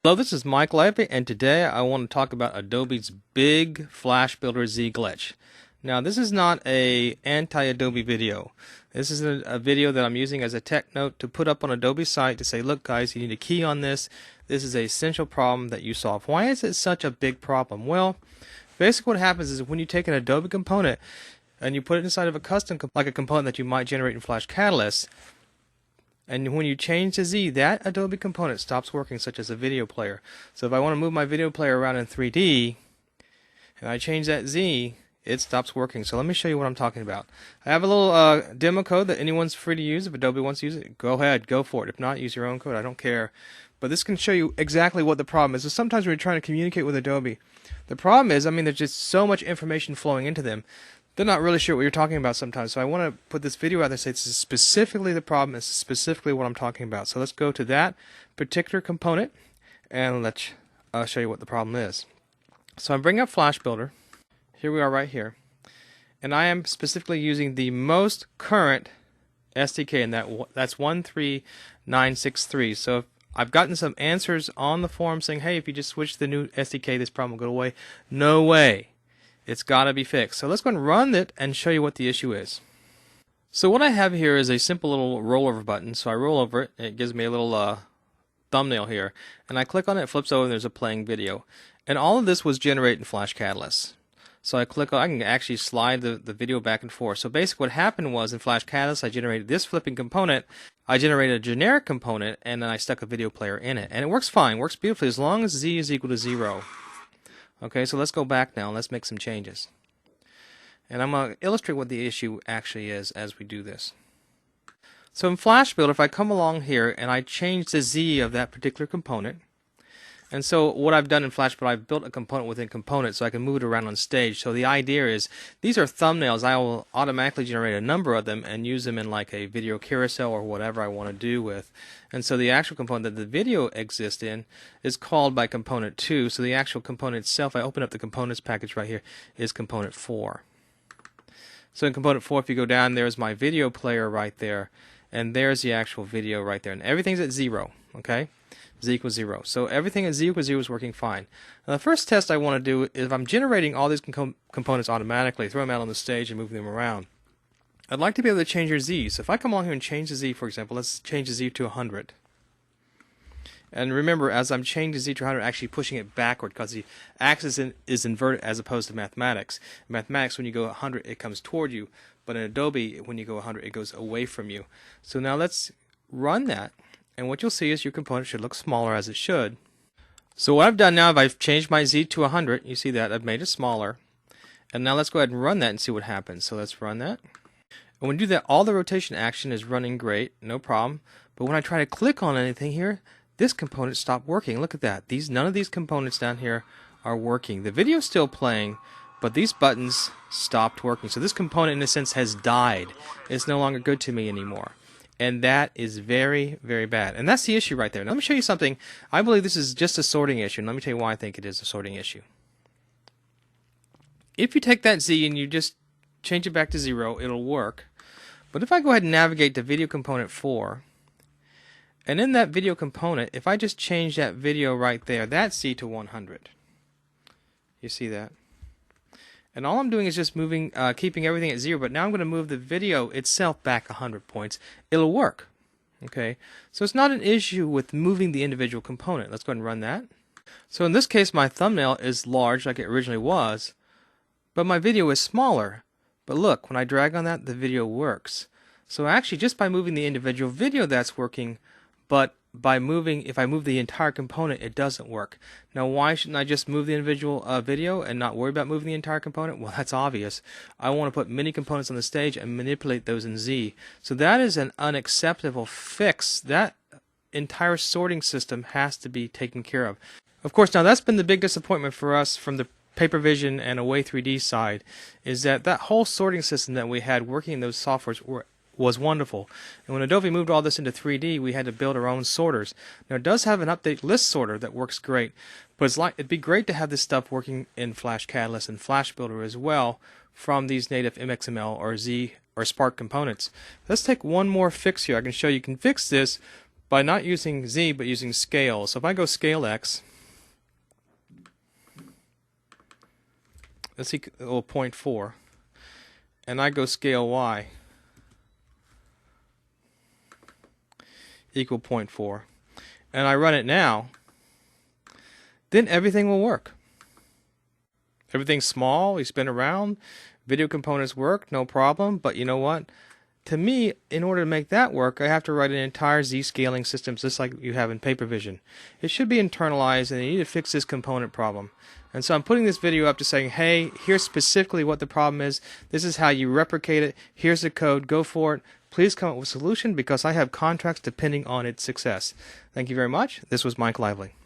Hello, this is Mike Levy, and today I want to talk about Adobe's big Flash Builder Z glitch. Now, this is not a anti-Adobe video. This is a video that I'm using as a Technote to put up on Adobe's site to say, look guys, you need a key on this. This is an essential problem that you solve. Why is it such a big problem? Well, basically what happens is when you take an Adobe component and you put it inside of a custom, like a component that you might generate in Flash Catalyst, and when you change the Z, that Adobe component stops working, such as a video player. So if I want to move my video player around in 3D, and I change that Z, it stops working. So let me show you what I'm talking about. I have a little demo code that anyone's free to use. If Adobe wants to use it, go ahead, go for it. If not, use your own code. I don't care. But this can show you exactly what the problem is. So sometimes when you're trying to communicate with Adobe, the problem is, there's just so much information flowing into them. They're not really sure what you're talking about sometimes. So I want to put this video out there and say this is specifically the problem. This is specifically what I'm talking about. So let's go to that particular component and let's show you what the problem is. So I'm bringing up Flash Builder. Here we are right here. And I am specifically using the most current SDK, and that's 13963. So I've gotten some answers on the forum saying, hey, if you just switch to the new SDK, this problem will go away. No way. It's got to be fixed. So let's go and run it and show you what the issue is. So what I have here is a simple little rollover button. So I roll over it, and it gives me a little thumbnail here. And I click on it, it flips over, and there's a playing video. And all of this was generated in Flash Catalyst. So I can actually slide the video back and forth. So basically what happened was in Flash Catalyst, I generated this flipping component. I generated a generic component, and then I stuck a video player in it. And it works fine, works beautifully, as long as Z is equal to 0. Okay, so let's go back now and let's make some changes. And I'm going to illustrate what the issue actually is as we do this. So in Flash Builder, if I come along here and I change the Z of that particular component, and so what I've done in Flash Builder, I've built a component within component so I can move it around on stage. So the idea is these are thumbnails. I will automatically generate a number of them and use them in like a video carousel or whatever I want to do with. And so the actual component that the video exists in is called by component 2. So the actual component itself, I open up the components package right here, is component 4. So in component 4, if you go down, there's my video player right there. And there's the actual video right there. And everything's at 0. Okay? Z equals 0. So everything at Z equals 0 is working fine. Now the first test I want to do is if I'm generating all these components automatically, throw them out on the stage and move them around, I'd like to be able to change your Z. So if I come along here and change the Z, for example, let's change the Z to 100. And remember, as I'm changing the Z to 100, I'm actually pushing it backward because the axis is inverted as opposed to mathematics. In mathematics, when you go 100, it comes toward you. But in Adobe, when you go 100, it goes away from you. So now let's run that. And what you'll see is your component should look smaller as it should. So what I've done now, I've changed my Z to 100. You see that? I've made it smaller. And now let's go ahead and run that and see what happens. So let's run that. And when you do that, all the rotation action is running great, no problem. But when I try to click on anything here, this component stopped working. Look at that. None of these components down here are working. The video's still playing, but these buttons stopped working. So this component, in a sense, has died. It's no longer good to me anymore. And that is very, very bad. And that's the issue right there. Now, let me show you something. I believe this is just a sorting issue. And let me tell you why I think it is a sorting issue. If you take that Z and you just change it back to 0, it'll work. But if I go ahead and navigate to video component 4, and in that video component, if I just change that video right there, that's Z to 100. You see that? And all I'm doing is just moving, keeping everything at 0, but now I'm going to move the video itself back 100 points. It'll work. Okay, so it's not an issue with moving the individual component. Let's go ahead and run that. So in this case, my thumbnail is large like it originally was, but my video is smaller. But look, when I drag on that, the video works. So actually, just by moving the individual video, that's working, but if I move the entire component, it doesn't work. Now, why shouldn't I just move the individual video and not worry about moving the entire component? Well, that's obvious. I want to put many components on the stage and manipulate those in Z. So that is an unacceptable fix. That entire sorting system has to be taken care of. Of course, now that's been the big disappointment for us from the Papervision and Away 3D side, is that whole sorting system that we had working in those softwares was wonderful. And when Adobe moved all this into 3D, we had to build our own sorters. Now it does have an update list sorter that works great, but it'd be great to have this stuff working in Flash Catalyst and Flash Builder as well from these native MXML or Z or Spark components. Let's take one more fix here. I can show you can fix this by not using Z but using scale. So if I go scale X, let's equal 0.4, and I go scale Y equal 0.4, and I run it now, then everything will work. Everything's small, we spin around, video components work, no problem, but you know what? To me, in order to make that work, I have to write an entire Z-scaling system just like you have in PaperVision. It should be internalized, and you need to fix this component problem. And so I'm putting this video up to saying, hey, here's specifically what the problem is. This is how you replicate it. Here's the code. Go for it. Please come up with a solution because I have contracts depending on its success. Thank you very much. This was Mike Lively.